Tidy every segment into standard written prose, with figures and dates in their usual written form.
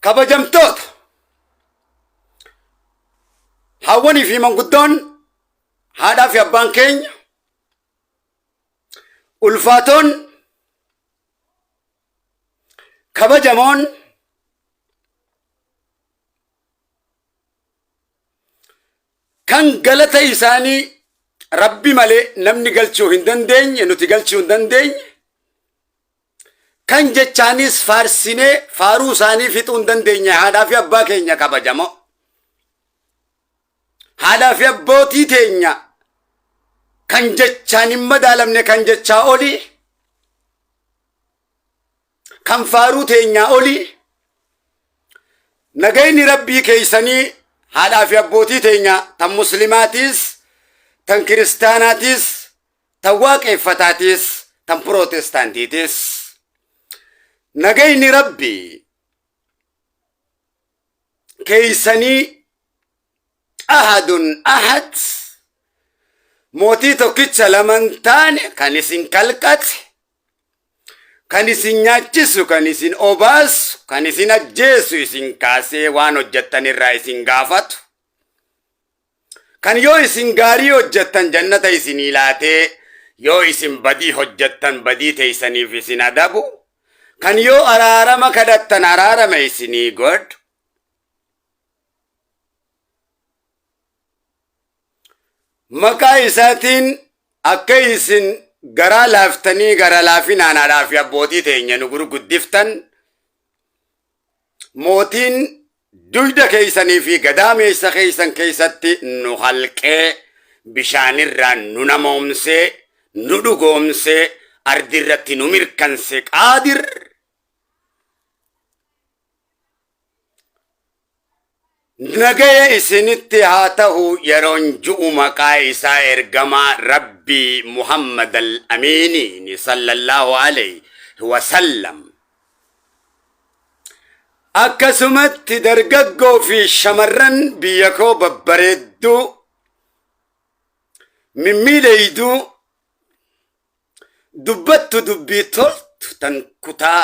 kabajamtoota hawwanii fi manguddoon haadhaa fi abbaan keenya ulfaatoon kabajamoon kan galata isaanii rabbi malee namni galchuu hin dandeenye nuti galchuu hin dandeenye kan jechaanis faarsinee faaruu isaanii fixuu hin dandeenye haadhaa fi abbaa keenya kabajamoo haadhaa fi abbootii teenya kan jechaan hin madaalamne kan jechaa olii kan faaruu teenya olii nagayni rabbii keeysanii haadhaa fi abbootii teenya tan muslimaatis tan kiristaanaatis tan waaqeffataatis tan pirootestaantiitis nagayni rabbii keeysanii ahadun ahad mootii tokkicha laman taane kan isin kalqate kan isin nyaachisu kan isin obaasu kan isin ajjeesu isin kaasee waan hojjettan irraa isin gaafatu kan yoo isin gaarii hojjettan jannata isinii laatee yoo isin badii hojjettan badii teeysaniif isin adabu kan yoo araarama kadhattan araarama isinii godhu maqaa isaatiin akka isin garaa laaftanii gara laafinaan haadhaa fi abbootii teenya nu gurguddiftan mootiin duyda keeysanii fi gadaameessa keeysan keeysatti nu halqee bishaanirraa nu namoomsee nu dhugoomsee ardirratti nu mirkanse qaadir nagaya isinitti haa ta'u yeroon ju'u maqaa isaa ergamaa rabbii Muhammad al-Amiiniin sallallahu alayhi wasallam akkasumatti dargaggoo fi shamarran biyya koo babbareedduu mimmiidheeyduu dubbattu dubbii toltu tan kutaa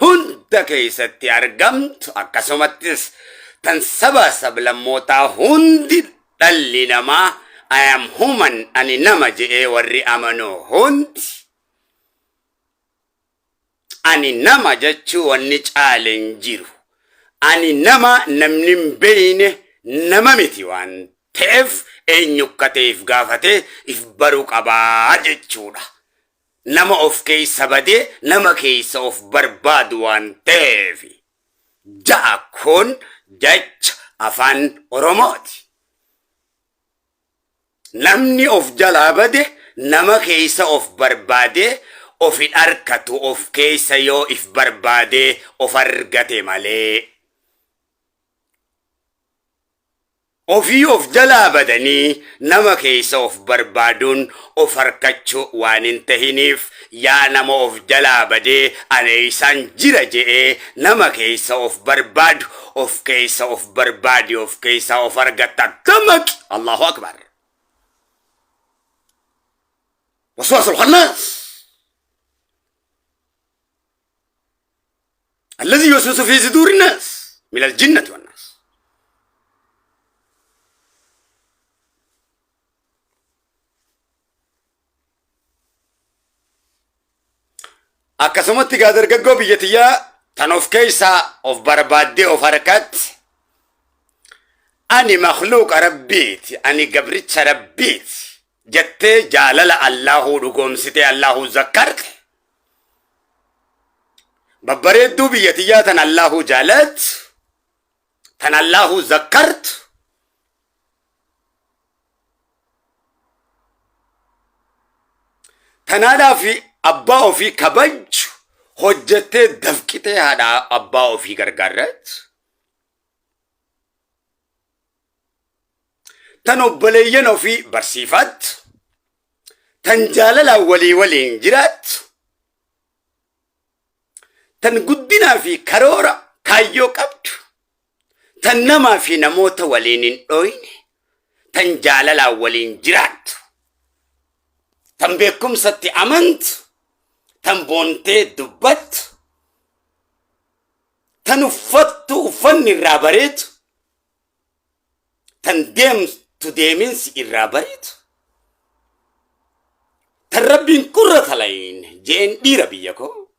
hunda keeysatti argamtu akkasumattis tan saba sablammootaa hundi dhalli namaa I am human ani nama je'ee warri amanuu hundi ani nama jechuu wanni caale hin jiru ani nama namni hin beeyne nama miti waan ta'eef eenyukkateef gaafatee if baruu qabaa jechuudha nama of keeysa badee nama keeysa of barbaadu waan ta'eef ja'a kun jecha afaan oromooti namni of jalaa bade nama keeysa of barbaade of hin arkatu of keeysa yoo if barbaade of argate malee ofii of jalaa badanii nama keeysa of barbaaduun of harkachuu waan hin tahiniif yaa nama of jalaa badee aneeysaan jira je'ee nama keeysa of barbaadu of keeysa of barbaadi of keeysa of argata tamaki Allahu akbar waswasul khannas الذي يوسوس في صدور الناس من الجنة والناس akkasumatti gaa dargaggoo biyyatiyyaa tan of keeysaa of barbaaddee of harkatti ani makhluuqa rabbiiti ani gabricha rabbiiti jettee jaalala Allahuu dhugoomsitee Allahuu zakkarte babbareedduu biyyatiyyaa tan Allahuu jaalattu tan Allahuu zakkartu tanaadhaa fi abbaa ofii kabaju hojjettee dafqitee haadha abbaa ofii gargaarratti tan obboleeyyan ofii barsiifattu tan jaalalaan walii waliin jiraattu tan guddinaa fi karoora kaayyoo qabdu tan namaa fi namoota waliin hin dhoyne tan jaalalaan waliin jiraattu tan beekumsatti amantu tan boontee dubbattu tan uffattu uffattu uffanni irraa bareetu tan deemtu deeminsi irraa bareetu tan rabbiin qurrata layin jeen dhiira biyya koo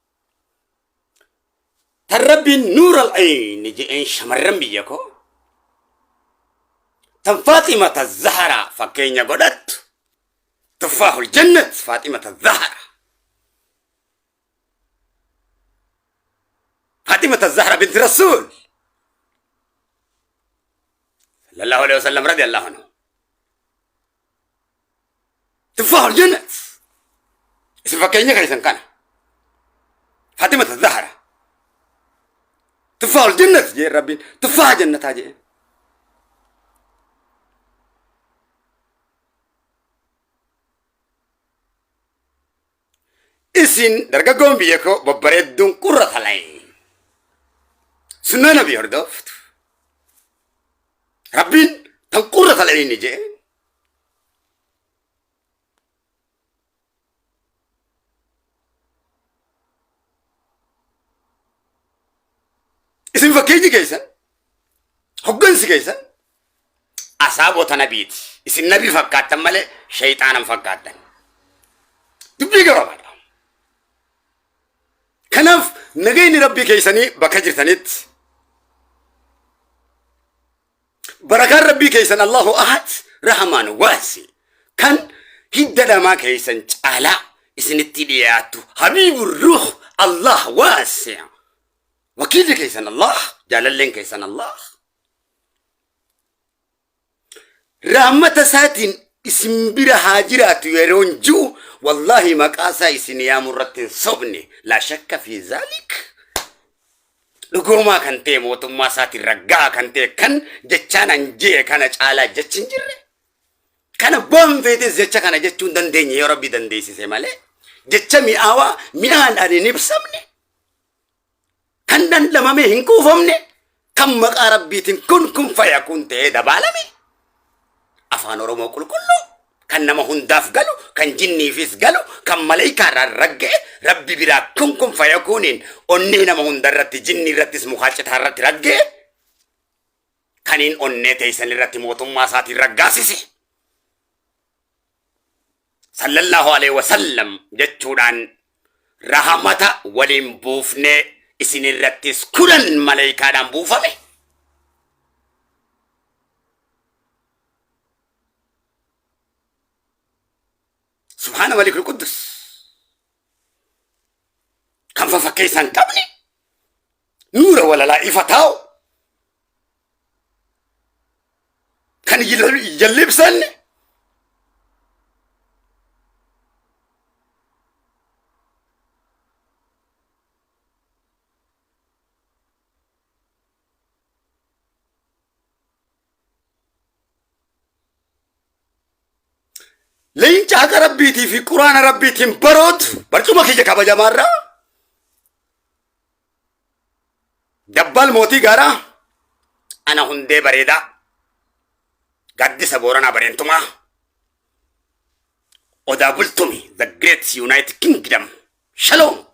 tan rabbiin nuural ayn jeen shamarran biyya koo tan Faaximata Zahraa fakkeenya godhattu tufaahul jannat Faaximata Zahraa فاطمة الزهرة بنت رسول صلى الله عليه وسلم رضي الله عنه تفاح الجنة اسم فكيني كيسن كان فاطمة الزهرة تفاح الجنة جي ربي تفاح جنة هاجي اسين درجة قوم بيكو ببريد دون قرة العين سنة نبي هردوفت ربين تنقرة العين جي اسم فكيجي كيسن حقنسي كيسن أصابو تنبيت اسم نبي فكاتن مالي شيطانا فكاتن دبي قرابا كنف نجيني ربي كيسني بكجر تنت بركان ربي كيسن الله أحد رحمن واسع كان هيدا ما كيسن على اسن التلياتو حبيب الروح الله واسع وكيل كيسن الله جلال لين كيسن الله رحمة ساتين اسم بير هاجرات يرونجو والله مقاسا اسن يا مرتين صبني لا شك في ذلك لقوما كنتي موتما ساتي رقا كنتي كان جتشان انجي كان على جتشن جري كان بوم فيتس جتشا كان جتشون دنديني يا ربي دنديسي سيمالي جتشا مئاوا مئان أني نبسمني كان دن لما مهنكو فمني كم مقا ربيتين كن فيكون تهيدا بالمي أفان ورمو كل كله كان نما هنداف قالوا كان جني فيس قالوا كان ملايكا ررقع ربي برا كن فيكونين أني نما هندرت جني رتس مخاشت هرت رقع كانين أني تيسن رت موتم ما ساتي رقاسيسي صلى الله عليه وسلم جتشوران رحمة ولين بوفني اسن رتس كلن ملايكا دان بوفمي سبحان ملك القدس كم ففكيسان كبني نور ولا لا إفتاو كان يجلب سن لين جاك ربيتي في قرآن ربيتي برود برجوما كي جاك بجمارة دبال موتي غارا أنا هندي بريدا قد سبورنا برينتما ودابلتمي the great united kingdom shalom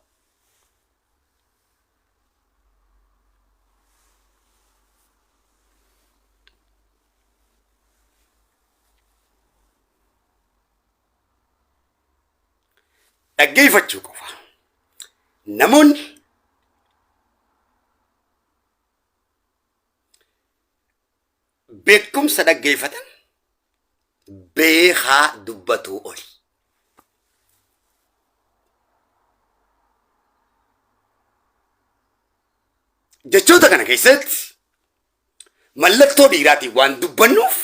dhaggeeffachuu qofa namoonni beekumsa dhaggeeffatan beekaa dubbatuu oli jechoota kana keessatti mallattoo dhiiraatiin waan dubbannuuf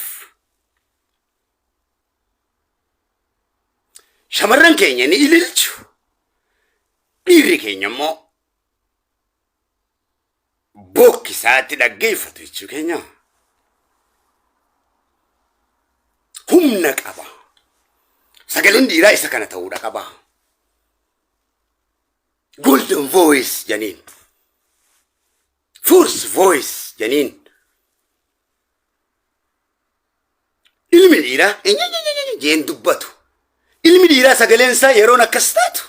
shamarran keenya ni ililchu dhiirri keenya immoo bokkisaatti dhaggeeffatu jechuu keenya humna qaba sagaleen dhiiraa isa kana ta'uudha qaba golden voice janiin force voice janiin ilmi dhiiraa jeen dubbatu ilmi dhiiraa sagaleen isaa yeroon akkas taatu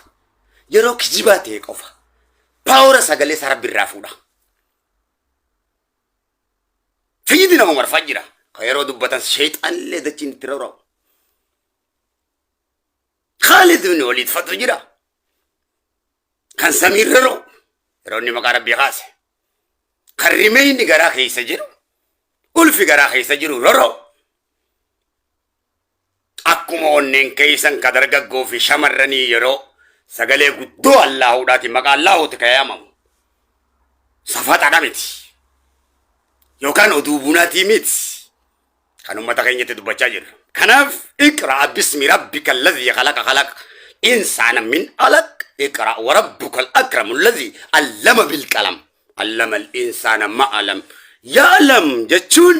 yeroo kijibaa ta'e qofa paawora sagalee isaa rabbi irraa fuudha سيدنا عمر فجرة خيرو دبة الشيطان اللي دتشين ترورو خالد بن وليد فتجرة كان سمير رو روني مقارب بيغاسه كرمين غراخ يسجرو ألف غراخ يسجرو رورو akkuma onneen keeysan ka dargaggoo fi shamarranii yeroo sagalee guddoo Allaahudhaati maqaa Allaahuuti ka yaamamu safaxaadha miti yookaan oduu bunaatii miti kan ummata keenyatti dubbachaa jirru. Kanaaf iqra' bismi rabbika alladhii khalaqa insaana min alaq iqra' wa rabbuka al-akram alladhii allama bilqalam allama al-insaana ma alam ya'lam jechuun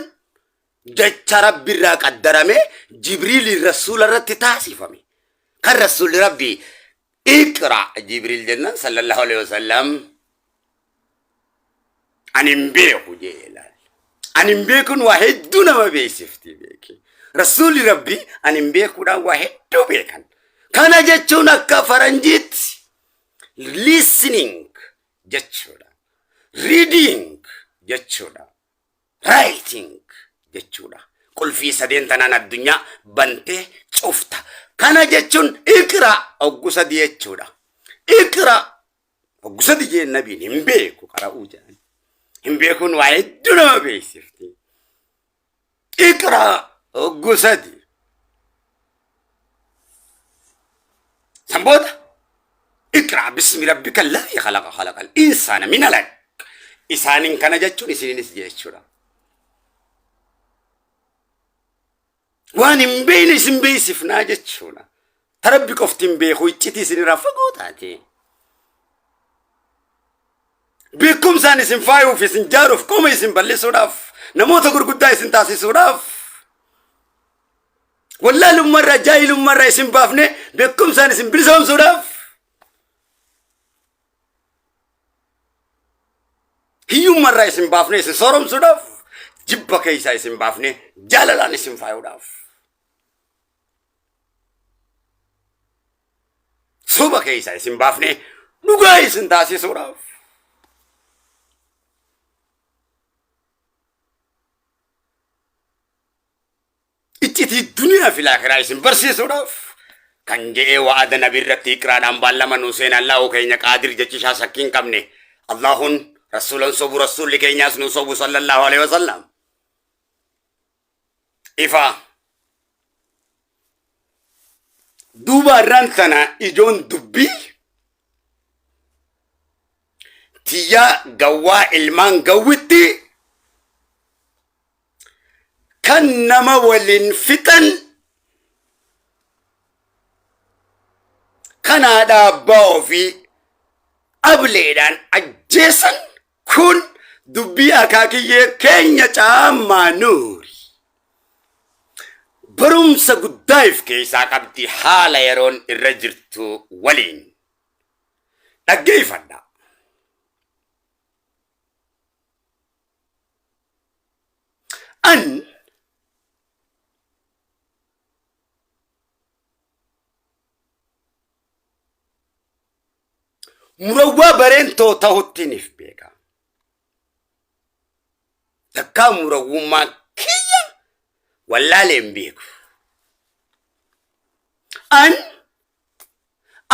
jecha rabbi irraa qaddarame jibriil rasuula irratti taasifame kan rasuulli rabbi iqra' jibriil jennan sallallahu alaihi wasallam anin beeku jeelal anin beekun waa hedduu nama beeksifti beeki rasuulli rabbi anin beekuudhaan waa hedduu beekan kana jechuun akka faranjiitti listening jechuudha reading jechuudha writing jechuudha qulfii sadeen tanaan addunyaa bantee cufta kana jechuun iqra' oggu sadii jechuudha iqra' oggu sadii jeen nabiin hin beeku qara'uu jedhan hin beekuun waa hedduu nama beeksifti iqra' oggu sadii sanbooda iqra' bismi rabbika alladhii khalaqa al-insaana min alaq isaanin kana jechuun isininis jechuudha waan hin beekne isin beeksifnaa jechuudha tarabbi qofti hin beeku iccitii isinirraa fagoo taate beekumsaan isin faayuuf isin jaaruuf qooma isin bal'isuudhaaf namoota gurguddaa isin taasisuudhaaf wallaalummaarraa jaahilummaarraa isin baafne beekumsaan isin bilisoomsuudhaaf hiyyummaarraa isin baafne isin sooromsuudhaaf jibba keessaa isin baafne jaalalaan isin faayuudhaaf soba keessaa isin baafne dhugaa isin taasisuudhaaf iccitii duniyaa fi laakiraa isin barsiisuudhaaf kan je'ee wa'ada nabii irratti iqraadhaan baallama nuu seen Allahu keenya qaadir jechishaa shakkiin qabne Allahun rasuulan sobu rasuulli keenyaas nu sobu sallallahu alaihi wasallam ifa duuba irraan tana ijoon dubbii tiyyaa gawwaa ilmaan gawwitti kan nama waliin fixan kan haadha abbaa ofii ableedhaan ajjeesan kun dubbii akaakiyyee keenya caammaa nuuri barumsa guddaaf keessaa qabdi haala yeroon irra jirtu waliin dhaggeeffadha. An murawwaa bareentoo ta'uttiiniif beeka takkaa murawwummaa kiyya wallaaleen beeku an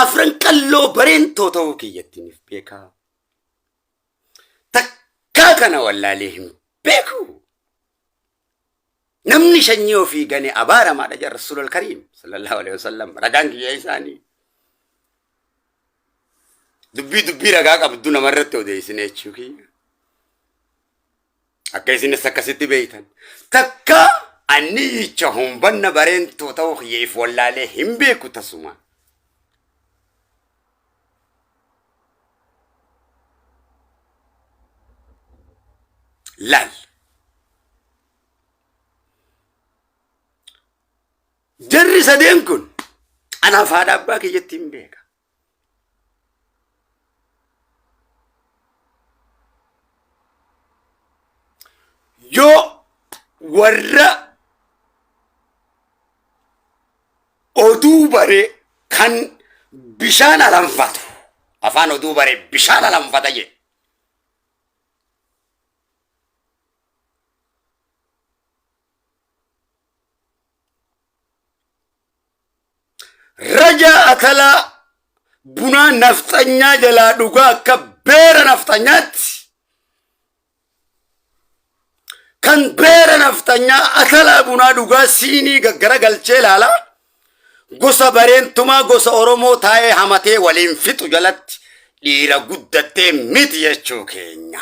afran qalloo bareentoo ta'uu kiyyattiiniif beeka takkaa kana wallaalee hin beeku namni shanyii ofii gane abaaramaadha jedha rasuulul kariim sallallahu alaihi wasallam ragaan kiyya isaanii dubbii ragaa qabdu namarratti odeessine jechuu kiyya akka isinis akkasitti beeytan takka anni icha humbanna bareentoo ta'uu kiyyeef wallaalee hin beeku tasuma laal jarri sadeen kun anaaf haadha abbaa kiyyatti hin beeka yoo warra oduu bare kan bishaan alanfatu afaan oduu bare bishaan alanfata je رجاء أكلا بنا نفتنيا جلا دوغا كبير نفتنيات كان بير نفتنيا أكلا بنا دوغا سيني غغرا غلچه لالا غوسا برين تما غوسا أورومو تاي همته ولين فتو جلت ديرا غدته ميت يچو كينيا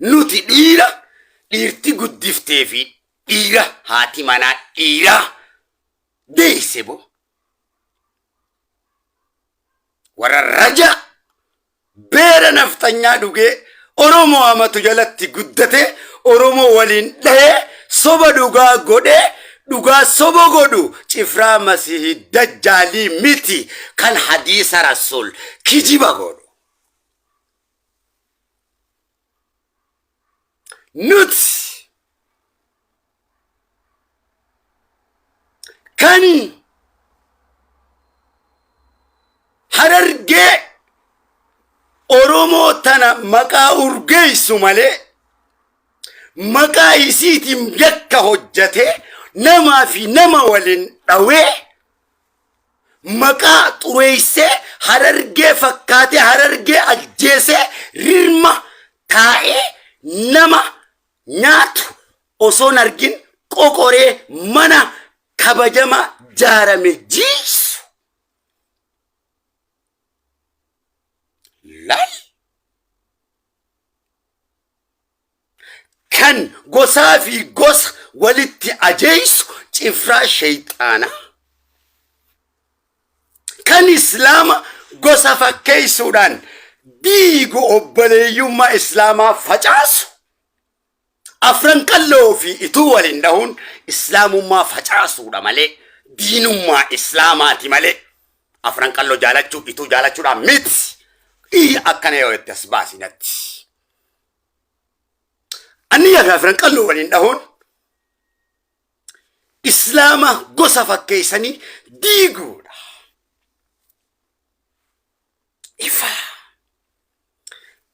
نوتي ديرتي غدفتي في ديرا هاتي مانا ديرا ديسبو ورا رجا بير نفتنيا دوغي أورومو همتو جلت غدته أورومو ولين ده صوبا دوغا غودي دوغا صوبا غودو چفرا مسيحي دجالي ميتي كان حديث رسول كيجيبا غودو نوت كان حررجي أورومو تنا مكا أورجي سومالي مكا يسيتي مجكا هجته نما في نما ولن أوي مكا طويسة حررجي فكاتي حررجي أجيسة ريرما تاي نما ناتو أصون أرجين كوكوري منا كبجما جارمي جيس لا كان غوسا في غوس ولتي أجيس تفرا شيطانا كان إسلام غوسا فكي سودان ديغو أبلي يوما إسلاما فجاسو أفرن كلو في إتوال إندهون إسلام ما فجاسو مالي دين ما إسلاماتي مالي أفرن كلو جالتشو إتو جالتشو دا ميت إيه أكنا يو التسباسي نتي أني يا أفرن كلو إندهون إسلام غوسا فكيساني ديغو إفا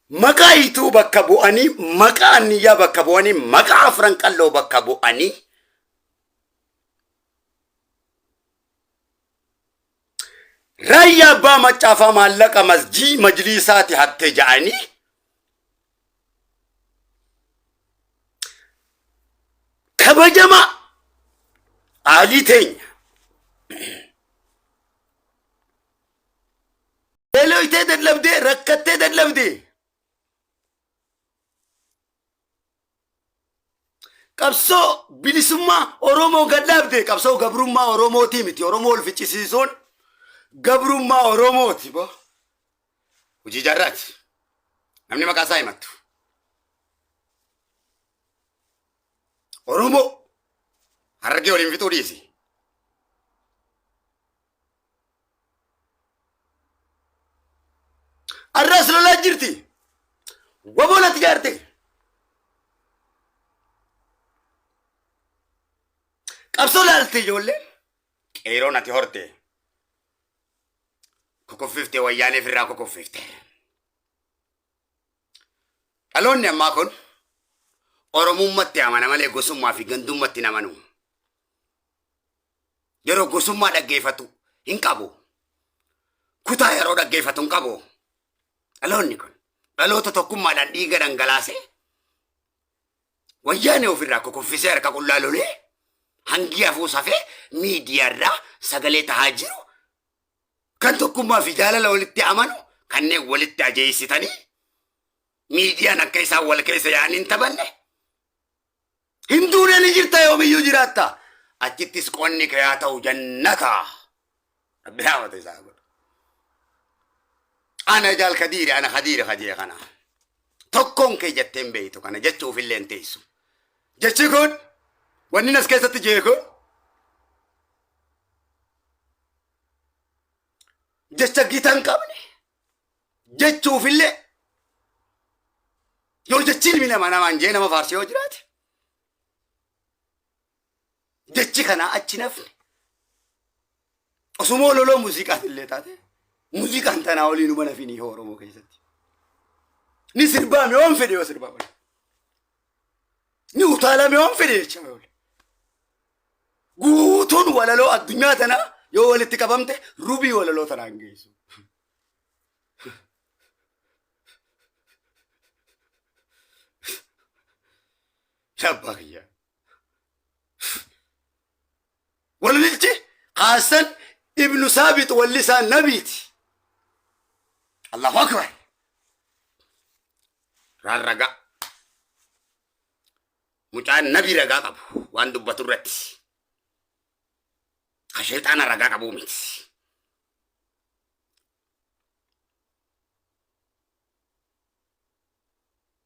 مكا إتو بكبو أني مكا أنيا بكبو أني مكا أفرن كالو بكبو أني رايا با مچافا مالك مسجي مجلسات حتى جاني كبجما آليتين لو يتدر لبدي ركت تدر لبدي كابسو بلسما أورومو قدابدي كابسو قبرما أورومو تيمتي أورومو الفتشي سيزون قبرما أورومو تيبا وجي جارات نمني مكا سايمتو أورومو هرقي ولين فتو ديسي الرسل لا جرتي وبولا تجارتي قبصو لالتي جولي كيرونا تهورتي كوكو 50 وياني في الراكو كوكو 50 ألون يا ماكون أورمو متي أمانا مالي قسم ما في قندوم متي نمانو يرو قسم ما دقيفتو إنكابو كتا يرو دقيفتو إنكابو ألون نيكون ألو تتوكم ما دان إيغا دنغلاسي وياني وفي الراكو كوكو 50 كاكو لالو ليه هنجي أفو صفي ميديا را سغلي تهاجرو كان تكما في جالة ولدت أمانو كان ولدت أجيسي تاني ميديا نكيسا والكيسا يعني انتبني هندونا نجرتا يومي يجراتا أجتس قوني كياتا وجنتا ربي هاوة تسابر أنا جال خديري أنا خديري خنا تكون كي جتين بيتو كان جتشو في اللي انتيسو جتشكون واني ناس كيسة تجيكو جتشا جيتان كابني جتشو في اللي يو جتشيل منا مانا مانجينا ما فارسي وجرات جتشي خنا أتشي نفني أسمو لولو موسيقى اللي تاتي موسيقى انتنا أولي نمنا فيني هورو مو كيسة ni sirba mi on fede o sirba wala ni utala mi on fede chama wala gutun wala lo addunya tana yoo walitti qabamte rubii walaloo tanaan geessu. Shabbaa kiyyaa. Walalichi Haasan ibnu Saabit wallisaa nabiiti. Allahu akbar. Rarraga. Mucaan nabii ragaa qabu waan dubbatu irratti. Ka sheexaana ragaa qabu miti.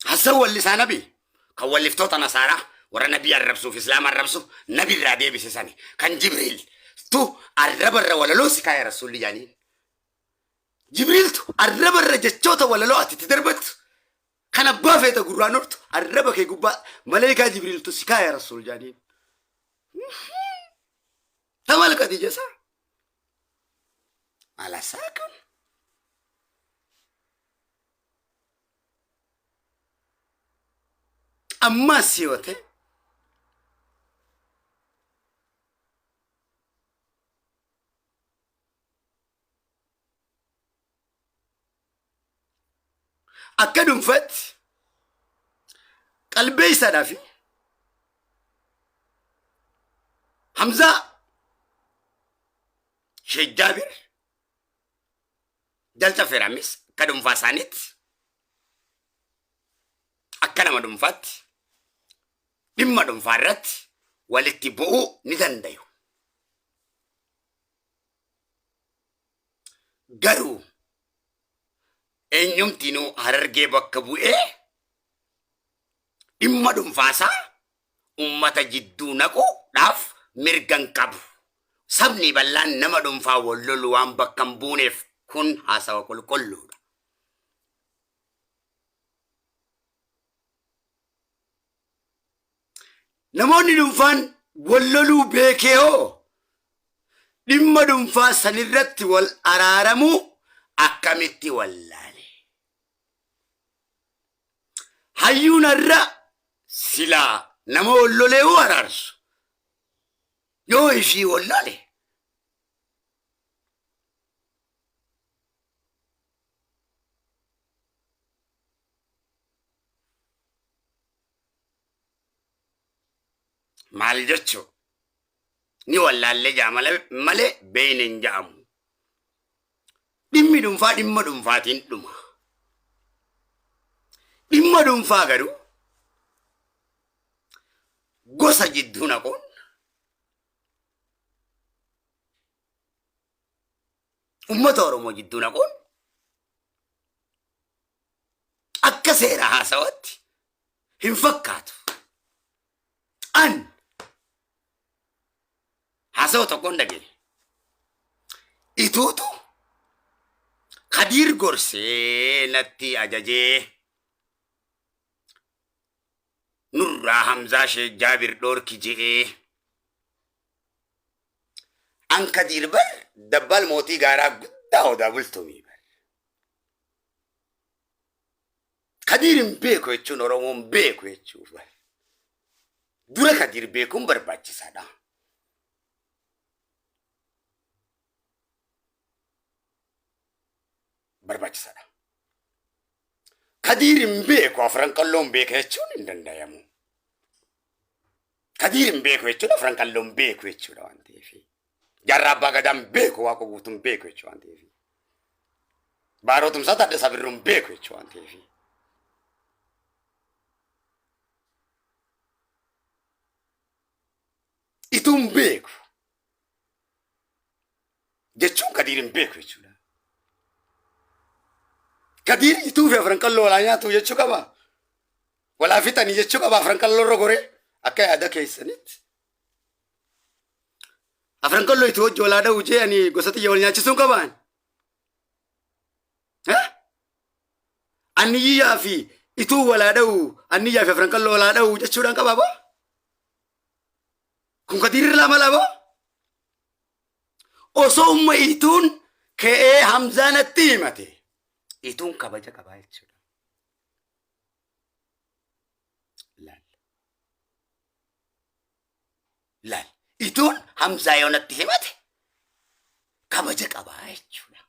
Haasan wallisaa nabii kan walliftoota Nasaaraa warra nabii arrabsuuf islaama arrabsuuf nabii irraa deebisisani kan Jibriil tu arrabarra walaloo si kaaya rasuulli jaaniin. Jibriiltu arrabarra jechoota walaloo ati itti darbattu kan abbaa feeta gurraan hortu arraba kee gubbaa malaayikaa Jibriiltu si kaaya rasuul jaaniin. Tamalqati jasa alasaa kun ammas yoo ta'e akka dhuunfaatti qalbee isaadhaa fi Hamzaa Sheekh Jaabir jalcha feeramis akka dhuunfaa isaaniitti akka nama dhuunfaatti dhimma dhuunfaa irratti walitti bu'uu ni dandayu. Garuu eenyumtinuu Harargee bakka bu'ee dhimma dhuunfaasaa ummata jidduu naquudhaaf mirgan qabu. Sabni bal'aan nama dhuunfaa wal lolu waan bakka hin buuneef kun haasawa qulqulluudha. Namoonni dhuunfaan wal loluu beekee hoo dhimma dhuunfaa sanirratti wal araaramuu akkamitti wallaale? Hayyuun irra silaa nama wal lolee hoo araarsu yoo ishii wallaale maal jechuu ni wallaalle jaa malee beeyne hin ja'amu. Dhimmi dhuunfaa dhimma dhuunfaatiin dhuma. Dhimma dhuunfaa garuu gosa jidduu naquun ummata Oromoo jidduu naquun akka seera haasawatti hin fakkaatu. An haasawa tokkoon dhageenye ituutu Kadiir gorsee natti ajajee nurraa Hamzaa Sheekh Jaabir dhoorki je'ee an Kadiir bar dabbal mootii gaaraa guddaa odaa bultumii bar. Kadiir hin beeku jechuun Oromoon beeku jechuuf bar. Dura Kadiir beekuun barbaachisaadha. Barbaachisaadha. Kadiir hin beeku afran qalloon beeka jechuun hin danda'amu. Kadiir hin beeku jechuun afran qalloon beeku jechuudha waan ta'eef. Jaarraa abbaa gadaan beeku waaqa guutuun beeku jechuu waan ta'eef. Baarootumsaa Taaddasaa Birruun beeku jechuu waan ta'eef. Ituun beeku jechuun Kadiir hin beeku jechuudha. Kadiir ituu fi afran qalloo walaa nyaatu jechuu qaba. Walaa fixanii jechuu qaba afran qalloo irra goree akka yaada keessanitti. Afran qalloo ituu hojii walaa dha'u jee ani gosa xiyya wal nyaachisuun qabaan. Anniyyaa fi ituu walaa dha'u anniyyaa fi afran qalloo walaa dha'u jechuudhaan qabaa boo? Kun Kadiir irraa malaa boo? Osoo umma ituun ka'ee Hamzaa natti himate. Ituun kabaja qabaa jechuudha. Laal. Ituun Hamzaa yoo natti himate kabaja qabaa jechuudha.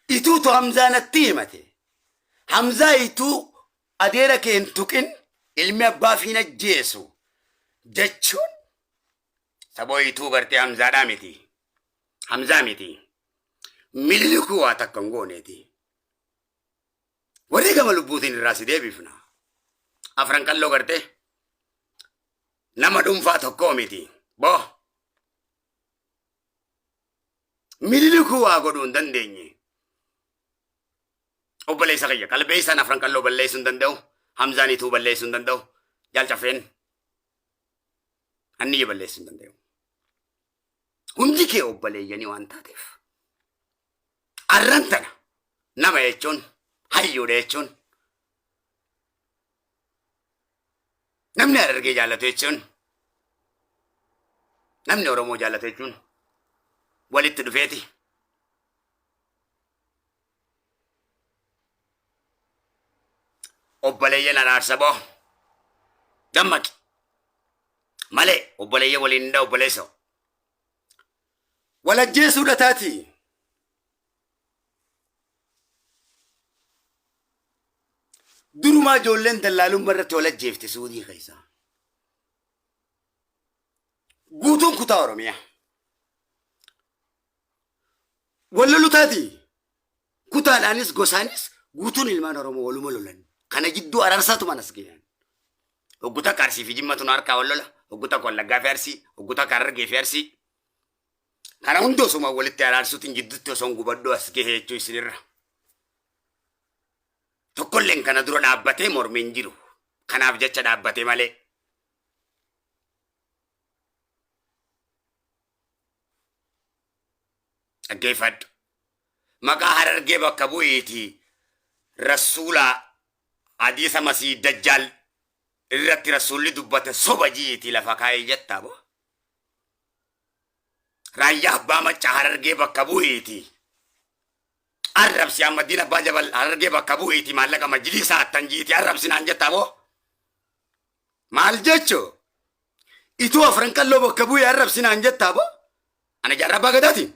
Ituutu Hamzaanatti himate. Hamzaa ituu adeera kee hin tuqin ilmi abbaa fi hin ajjeesu jechuun saboo ituu gartee Hamzaadhaa miti. Hamzaa miti. Mililikuu waa takka hin gooneeti. Warri gama lubbuutiin irraa si deebifna. Afran qalloo gartee nama dhuunfaa tokkoo miti. Boo mililikuu waa godhuu hin dandeenye. Obboleessa kiyya qalbeessaan afran qalloo balleessuu hin danda'u. Hamzaan ituu balleessuu hin danda'u. Jaalchafeen anniyya balleessuu hin danda'u. Hundi kee obboleeyyanii waan taateef. Arran tana nama jechuun hayyuudha jechuun namni Harargee jaallatu jechuun namni Oromoo jaallatu jechuun walitti dhufeeti. Obboleeyyan araarsa boo gammaqi malee obboleeyyan waliin hin dha obboleessa walajjeesuudha taati. Durumaa ijoolleen dallaalummaa irratti walajjeefte Suudii keessa. Guutuun kutaa Oromiyaa. Wallolu taati. Kutaadhaanis gosaanis guutuun ilmaan Oromoo waluma lolan. Kana jidduu araarsaatu manas geeyyan. Hogguta Arsii fi Jimmatu nu harkaa wallola. Hogguta Wallaggaa fi Arsii. Hogguta Harargee fi Arsii. Kana hundi osuma walitti araarsuutiin jidduutti osoo gubadhoo as gahee jechuu isinirra. Tokkolleen kana dura dhaabbatee mormiin jiru. Kanaaf jecha dhaabbatee malee. Dhaggeeffadhu. Maqaa Harargee bakka bu'iitii Rasuulaa Hadiisa Masii Dajjaal irratti Rasuulli dubbate soba ji'iitii lafa kaa'ee jettaa boo. Raayyaa abbaa Maccaa Harargee bakka bu'iitii. Arrabsi Ahmadiin abbaa Jabal Harargee bakka bu'iitii maallaqa majlisaa attan ji'iitii arrabsinaan jettaa boo. Maal jechuu? Ituu afran qalloo bakka bu'ee arrabsinaan jettaa boo. Ana jaarraa abbaa Gadaatiin.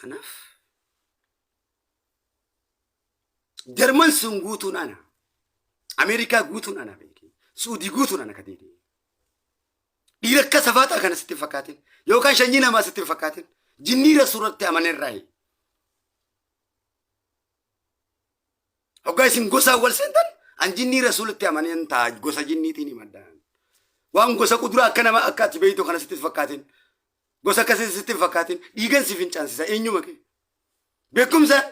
Kanaaf Jarman sun guutuun ana. Ameerikaa guutuun ana beeki. Suudii guutuun ana kateeti. Dhiira akka safaataa kana sitti fakkaatin. Yookaan shanyii namaa sitti fakkaatin. Jinnii Rasuulatti amanerraayi. Hoggaa isin gosaan wal seentan an jinnii Rasuulatti amanen taa gosa jinniitiin himadhaan. Waan gosa kuduraa akka nama akka ati beeytu kana sitti fakkaatin. Gosa akkasii sitti fakkaatin. Dhiigan si fincaansisa eenyuma kee. Beekumsaan.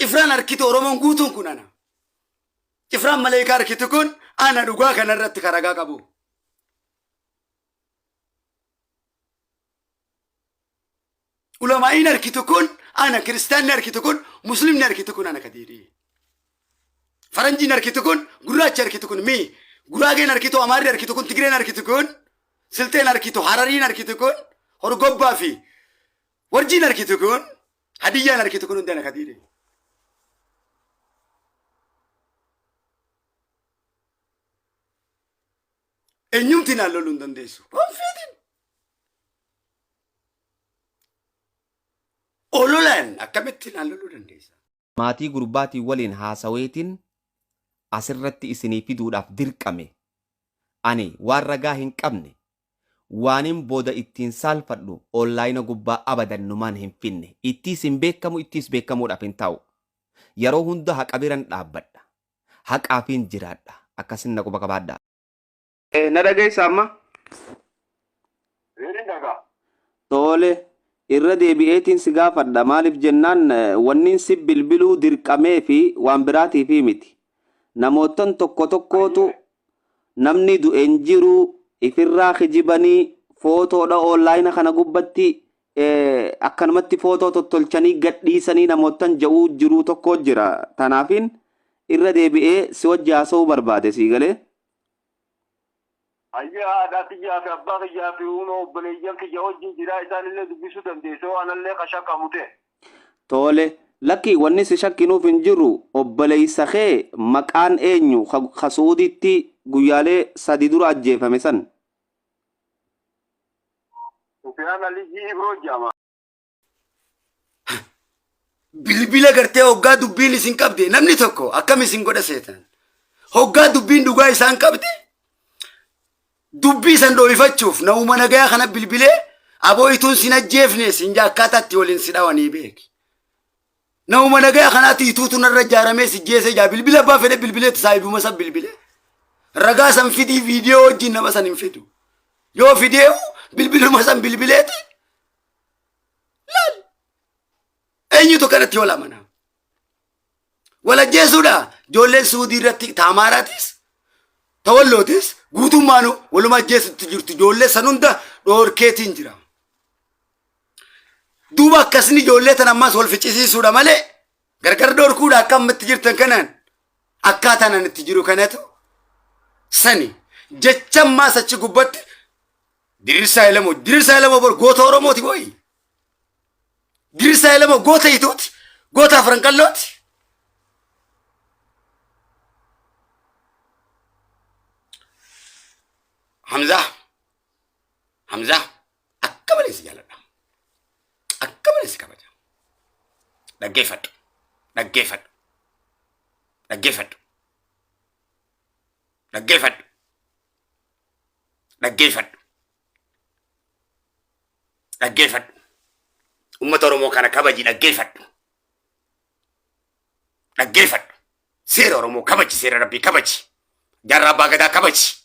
Cifraan harkitu Oromoon guutuun kun ana. Cifraan maleekaa harkitu kun ana dhugaa kanarratti karagaa qabu. Ulamaa'iin harkitu kun ana kiristaanni harkitu kun muslimni harkitu kun ana kadiiri. Faranjiin harkitu kun gurraachi harkitu kun mii guraageen harkitu amaarri harkitu kun Tigreen harkitu kun Silteen harkitu Harariin harkitu kun Horgobbaa fi Warjiin harkitu kun Hadiyyaan harkitu kun hundi ana kadiiri. Eenyumti naan loluu hin dandeessu. Konfeetin. Ololaan akkamitti naan loluu dandeessa? Maatii gurbaatii waliin haasaweetiin asirratti isinii fiduudhaaf dirqame. Ani waan ragaa hin qabne waanin booda ittiin saalfadhu onlaayina gubbaa abadannumaan hin finne. Ittiis hin beekamu ittiis beekamuudhaaf hin taa'u. Yeroo hunda haqa biran dhaabbadha. Haqaafiin jiraadha. Akkasin na quba qabaadha. Na dhageessa amma? Tole irra deebi'eetiin si gaafadha. Maaliif jennaan wanni si bilbiluu dirqamee fi waan biraatii fi miti. Namootan tokko tokkootu namni du'een jiru ifirraa kijibanii footoodha onlaayina kana gubbatti akkanumatti footoo tottolchanii gadhiisanii namootan ja'uu jiru tokko jira. Tanaafin irra deebi'ee si wajji haasa'uu barbaade sii galee. Ayyaa aadaa kiyyaa fi abbaa kiyyaa fi uunoo obboleeyyan kiyya wajjin jiraa isaanillee dubbisuu dandeessoo anallee qashaa qabute. Tole Lakki wanni si shakkinuuf hin jiru obboleeysa kee maqaan eenyu Suudiitti guyyaalee 3 dura ajjeefame san. Sufyaan Aliyyi Ibroo jedhama. Bilbila gartee hoggaa dubbiin isin qabde namni tokko akkam isin godha seetan. Hoggaa dubbiin dhugaa isaan qabde dubbii san dhoo'ifachuuf namuma nagayaa kana bilbilee abooyituun sin ajjeefne sin jaakkaataatti waliin si dhawanii beeki. Namuma nagayaa kanaatti ituutu narra jaaramee si jeese jaa bilbila abbaa fedhe bilbilee saayibuma san bilbilee. Ragaa san fidii viidiyoo wajjin nama san hin fidu. Yoo fideewu bilbiluma san bilbileeti. Laal. Eenyutu kanatti wal amana. Wal ajjeesuudha. Ijoolleen Suudii irratti taamaaraatis tawallootis guutummaanu waluma ajjeesutti jirtu ijoollee san hunda dhoorkeetiin jira. Duuba akkasni ijoollee tan ammas wal ficcisiisuudha malee gargar dhoorkuudha akka ammatti jirtan kanaan akkaataan an itti jiru kanatu sani jecha ammaas achi gubbatti Diriirsaa Elamoo bor goota Oromooti boyi. Diriirsaa Elamoo goota Ituuti goota Afranqallooti. Hamzaa akka malee si jaaladha. Akka malee si kabaja. Dhaggeeffadhu. Ummata Oromoo kana kabaji dhaggeeffadhu. Seera Oromoo kabaji, seera Rabbii kabaji. Jaarraa Abbaa Gadaa kabaji.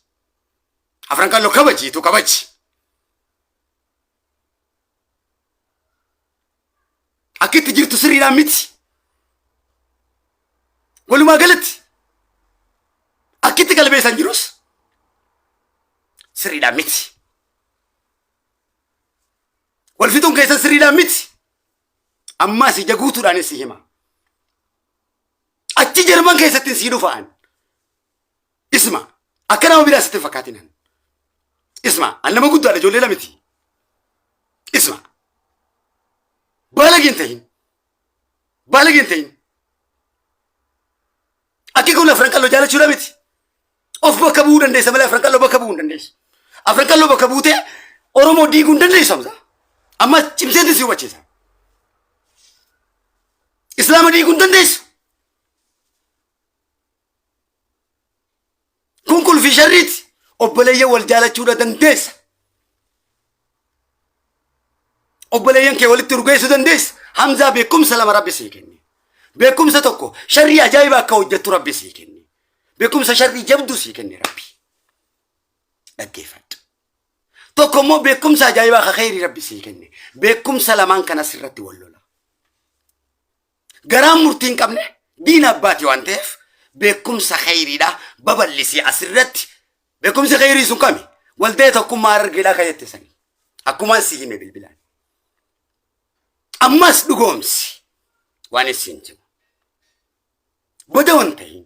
Afranqalloo kabaji, tu kabaji. Akkitti jirtu sirriidhaan miti. Walumaa galatti akkitti qalbeessan jirus sirriidhaan miti. Wal fixuun keessan sirriidhaan miti. Ammaas ija guutuudhaan si hima. Achi Jarman keessatti si dhufa'an. Isma akka nama biraa sitti fakkaatinan. Isma an nama guddaadha ijoollee lamiti. Isma baala ta'in. Akki kun Afranqalloo jaalachuudha miti. Of bakka bu'uu dandeessa malee Afranqalloo bakka bu'uu hin dandeessu. Afranqalloo bakka buutee Oromoo diiguu hin dandeessu amsa. Amma cimseetti si hubachiisa. Islaama diiguu hin dandeessu. Kun kulfii sharriiti. Obboleeyyan wal jaalachuudha dandeessa. Obboleeyyan kee walitti urgeessuu dandeessa. Hamzaa beekumsa lama Rabbi sii kenne. Beekumsa tokko sharrii ajaa'ibaa akka hojjettu Rabbi sii kenne. Beekumsa sharrii jabduu sii kenne Rabbi. Dhaggeeffadhu. Tokko immoo beekumsa ajaa'ibaa akka khayrii Rabbi sii kenne. Beekumsa lamaan kana sirratti wal lola. Garaan murtii hin qabne diina abbaati waan ta'eef beekumsa khayriidha babal'isii asirratti. Beekumsi khayrii sun kami? Waldee tokkummaa argeedhaa kan jette sanii. Akkumaan si hime bilbilaan. Ammas dhugoomsi waan isin jiru. Boda waan ta'in.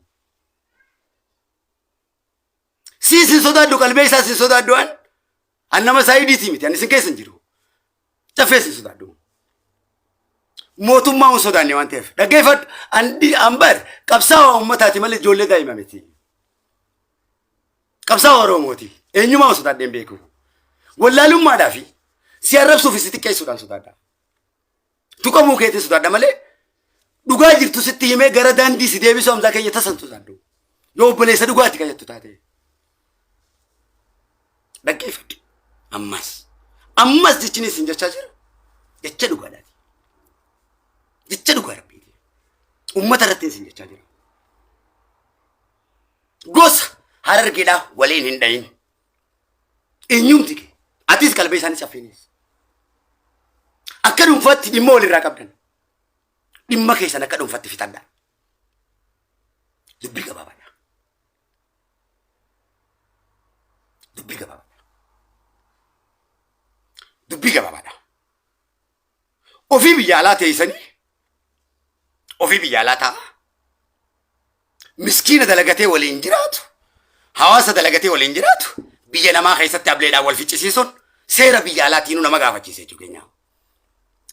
Siin sodaadhu qalbee isaa siin sodaadhu waan. An nama saayidiitii miti. An isin keessa hin jiru. Caffee siin sodaadhu. Mootummaa hin sodaanne waan ta'eef. Dhaggeeffadhu. Anbar qabsaa'aa uummataati malee ijoollee daa'ima miti. Qabsaa'aa Oromooti. Eenyumaa hin sodaadheen beeku. Wallaalummaadhaa fi si arrabsuuf si xiqqeessuudhaan sodaadha. Tuqamuu keetii sodaadha malee dhugaa jirtu sitti himee gara daandii si deebisuu hamzaa keenya tasan sodaadhu. Yoo obboleessa dhugaatti kan jettu taate. Dhaggeeffadhu. Ammas jechinis hin jechaa jira. Jecha dhugaadhaati. Jecha dhugaa Rabbiiti. Uummata irratti hin jechaa jira. Gosa Harargeedhaa waliin hin dhayin. Eenyumti kee atis qalbee isaanii caffeenis. Akka dhuunfaatti dhimma walirraa qabdan. Dhimma keessan akka dhuunfaatti fixadha. Dubbii gabaabaadha. Ofii biyya alaa teessanii ofii biyya alaa ta'a. Miskiina dalagatee waliin jiraatu. Hawaasa dalagatee waliin jiraatu. Biyya namaa keessatti ableedhaan wal ficcisiisuun seera biyya alaatiinuu nama gaafachiisee jiru keenyaa.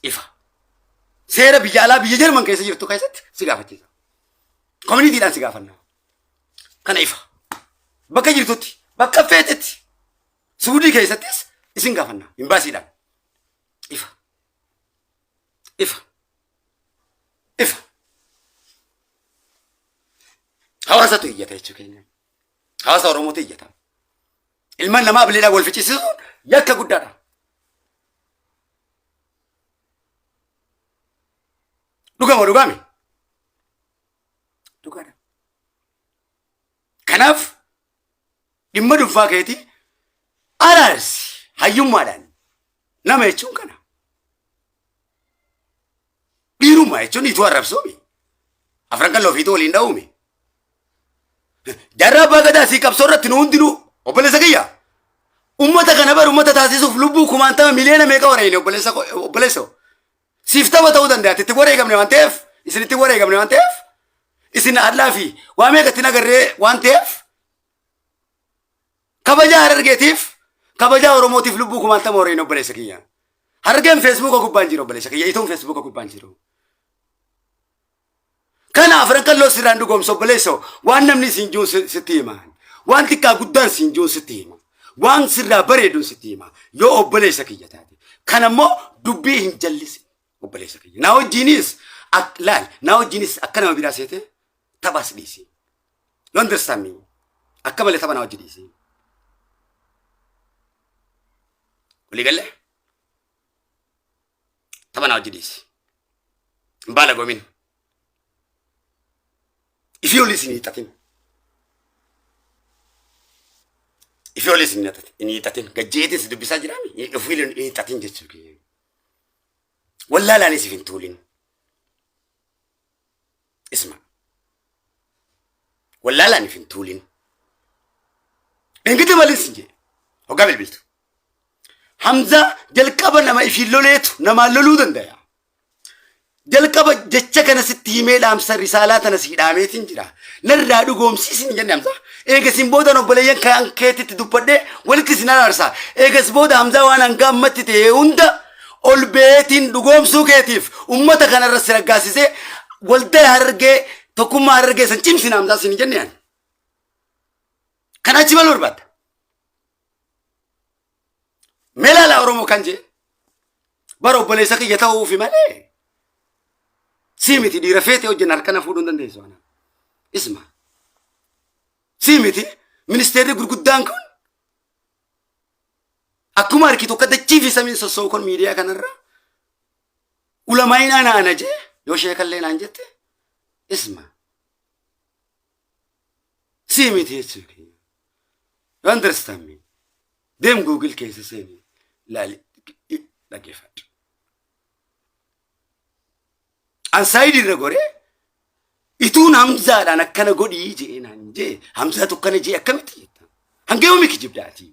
Ifa. seera biyya alaa biyya Jarman keessa jirtu keessatti si gaafachiisa. Communityidhaan si gaafanna. Kana ifa. Bakka jirtutti, bakka feetetti, Suudii keessattis isin gaafanna. Imbaasiidhaan. Ifa. Ifa. Ifa. Hawaasatu iyyata jechuu keenya. Hawaasa Oromootu iyyata. Ilmaan namaa bileedhaan wal ficcisiisuun yakka guddaadha. Dhugaami. Dhugaadha. Kanaaf dhimma dhuunfaa keetii araarsi hayyummaadhaan nama jechuun kana. Dhiirummaa jechuun ituu arrabsoomi. Afran kan loofiitu waliin dha'uumi. Jarraa abbaa gadaa sii qabsoo irratti nu hundinuu obboleessa kiyya. Ummata kana bar ummata taasisuuf lubbuu kumaantama miliyoona meeqa wareegne obboleessa. Siif tapha ta'uu danda'a. Itti wareegamne waan ta'eef, isinitti wareegamne waan ta'eef, isin adlaa fi waa meeqatti nagarree waan ta'eef, kabajaa Harargeetiif, kabajaa Oromootiif lubbuu kumaantama wareegne obboleessa kiyya. Harargeen Feesbuuka gubbaan jiru obboleessa kiyya. Ituun Feesbuuka gubbaan jiru. Kana afran kalloo sirraan dhugoomsa obboleessa. Waan namni siin jiru sitti hima. Waan xiqqaa guddaan siin jiru sitti hima. Waan sirraa bareeduun sitti hima. Yoo obboleessa kiyya taate. Kanammoo dubbii hin jallisi. Obboleessa kiyya. Naa wajjinis laal. Naa wajjinis akka nama biraa seete taphaas dhiisi. You understand me? Akka malee tapha naa wajji dhiisi. Walii galee? Tapha naa wajji dhiisi. Baala goomin. Ifii olii isin hiixatin. Ifii olii isin hiixatin. Gajjeetiin si dubbisaa jiraami. Ifii hiixatin jechuu kiyya. Wallaalaanis ifin tuulin. Isma. Wallaalaan ifin tuulin. Dhengite malis jee. Hoggaa bilbiltu. Hamza jalqaba nama ifin loleetu namaan loluu danda'a. Jalqaba jecha kana sitti himee dhaamsa risaalaa tana si hidhaameetiin jira. Narraa dhugoomsiisin jenne Hamza. Eegasin booda obboleeyyan kan keetitti dubbadhee walitti sin araarsa. Eegas booda Hamza waan hanga ammatti ta'e hunda ol beetiin dhugoomsuu keetiif ummata kanarra si raggaasisee waldaa Harargee tokkummaa Harargee san cimsin Hamzaa sin jenne ani. Kana achi maal barbaadda? Meelaala Oromoo kan jee bara obboleessa kiyya ta'uufi malee. Simiti dhiira feetee hojjenna harkana fuudhuu hin dandeessu ana. Isma. Simiti ministeerri gurguddaan kun akkuma harki tokko dachii fi samiin sossookon miidiyaa kanarra ulamaa'in ana jee yoo sheekallee naan jette isma. Simiti jechuudha. You understand me? Deem Google keessa seeni laali dhaggeeffadhu. Ansaayidii irra goree ituun Hamzaadhaan akkana godhii jee naan jee Hamzaa tokkana jee akkamitti jetta? Hanga yoomii kijibdaati?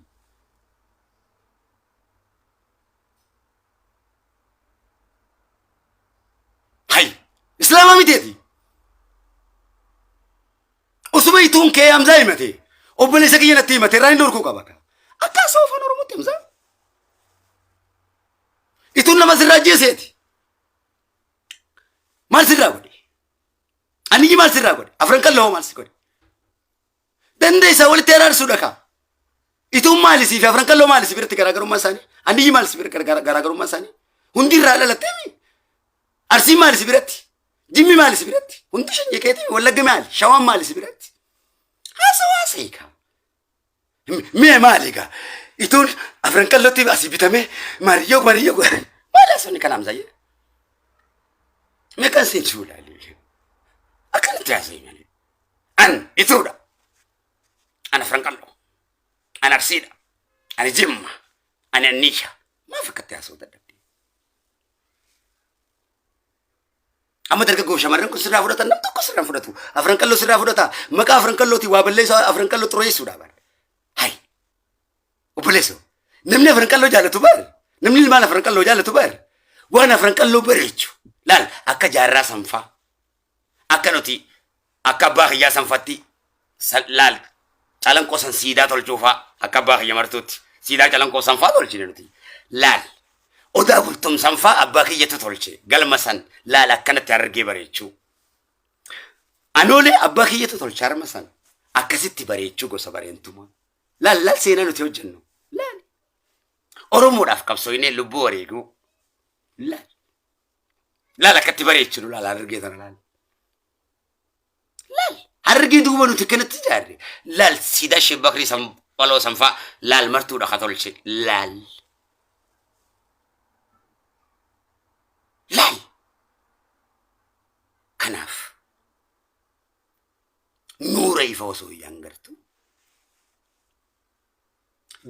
Hay Islaama miteeti. Osuma ituun kee Hamzaa himate obboleessa kiyya natti himate irraa hin dorkuu qaba. Akka soofaan Oromootti Hamzaa. Ituun nama sirraa jeeseeti. Maal sirraa godhe? Aniyyi maal sirraa godhe? Afran kalloo maal si godhe? Dandeessaa walitti araarsuudha kaa. Ituun maalisi fi afran kalloo maalisi biratti garaagarummaa isaanii? Aniyyi maalisi biratti garaagarummaa isaanii? Hundi irraa dhalatteemi? Arsii maalisi biratti? Jimmi maalisi biratti? Hundi shanyee keetii Wallagga maali? Shawaan maalisi biratti? Haasawaa kaa. Mee maali kaa? Ituun afran kallootti asii bitamee mariyyoo maal asonni kan Hamzaayee? Meeqan siin suulaalee? Akkanatti haasa'e malee. An ituudha. An afran kalloo. An arsiidha. Ani jimma. Ani anniisha. Maaf akkatti haasa'u dadhabde? Amma dargaggoo shamarran kun sirraa fudhatan nam tokko sirraa fudhatu. Afran kalloo sirraa fudhata. Maqaa afran kallooti waa balleessaa afran kalloo xureessuudha bara. Hay. Obboleessoo. Namni afran kalloo jaallatu bara. Namni ilmaan afran kalloo jaallatu bara. Waan afran kalloo bareechu. Laal akka jaarraa sanfaa. Akka nuti akka abbaa kiyyaa sanfatti laal calanqoo san siidaa tolchuufaa akka abbaa kiyya martuutti siidaa calanqoo sanfaa tolchine nuti. Laal odaa bultumsan faa abbaa kiyyatu tolche galma san laala akkanatti argee bareechuu. Anoolee abbaa kiyyatu tolche harma san akkasitti bareechuu gosa bareentumaa. Laal seenaa nuti hojjennu. Laal. Oromoodhaaf qabsoofnee lubbuu wareeguu. Laal. Laal akkatti bareechinu laal argee tana laal. Laal. Argee duuba nuti kanatti ijaarre. Laal siidaa ishee bakrii san baloo san faa laal martuudha ka tolche. Laal. Laal. Kanaaf. Nuura ifa osoo hin gartu.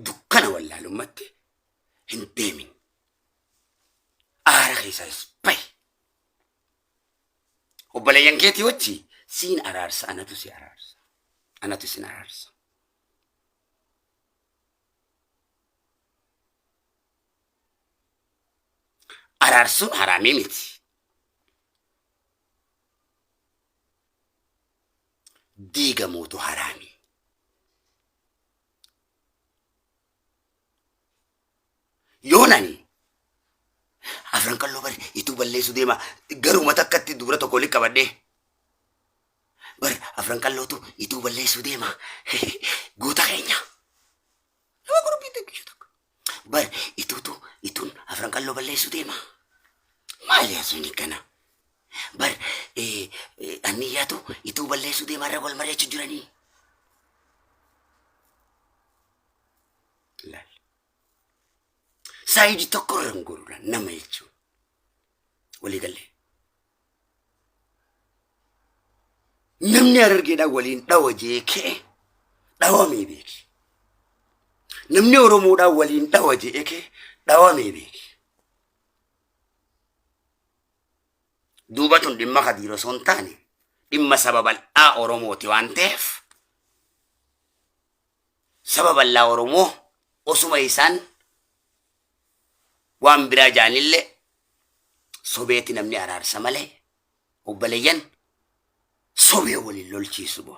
Dukkana wallaalummatti hin deemin. Aara keessaas bahi. Obboleeyyan keetii wajji siin araarsa anatu si araarsa. Anatu sin araarsa. Araarsuun haraamii miti. Diigamuutu haraami. Yoonani afran kalloo bari ituu balleessu deema garuma takkatti dubra tokko li qabadhee bari afran kallootu ituu balleessu deema guuta keenya nama gurbii xiqqishu tokko bari ituun afran kalloo balleessu deema maali asuun kana bar anniyaatu ituu balleessu deemarra wal mari'achuu jiranii. Laal. Saayidii tokko irra hin goruudha nama jechuun. Walii galee. Namni Harargeedhaan waliin dhawa jeekee dhawamee beeki. Namni Oromoodhaan waliin dhawa jeekee dhawamee beeki. Duubatun dhimma Kadiiroo osoo hin taane dhimma saba bal'aa Oromooti waan ta'eef saba bal'aa Oromoo osuma isaan waan biraa jaanillee sobeeti namni araarsa malee obboleeyyan sobee waliin lolchiisu bo.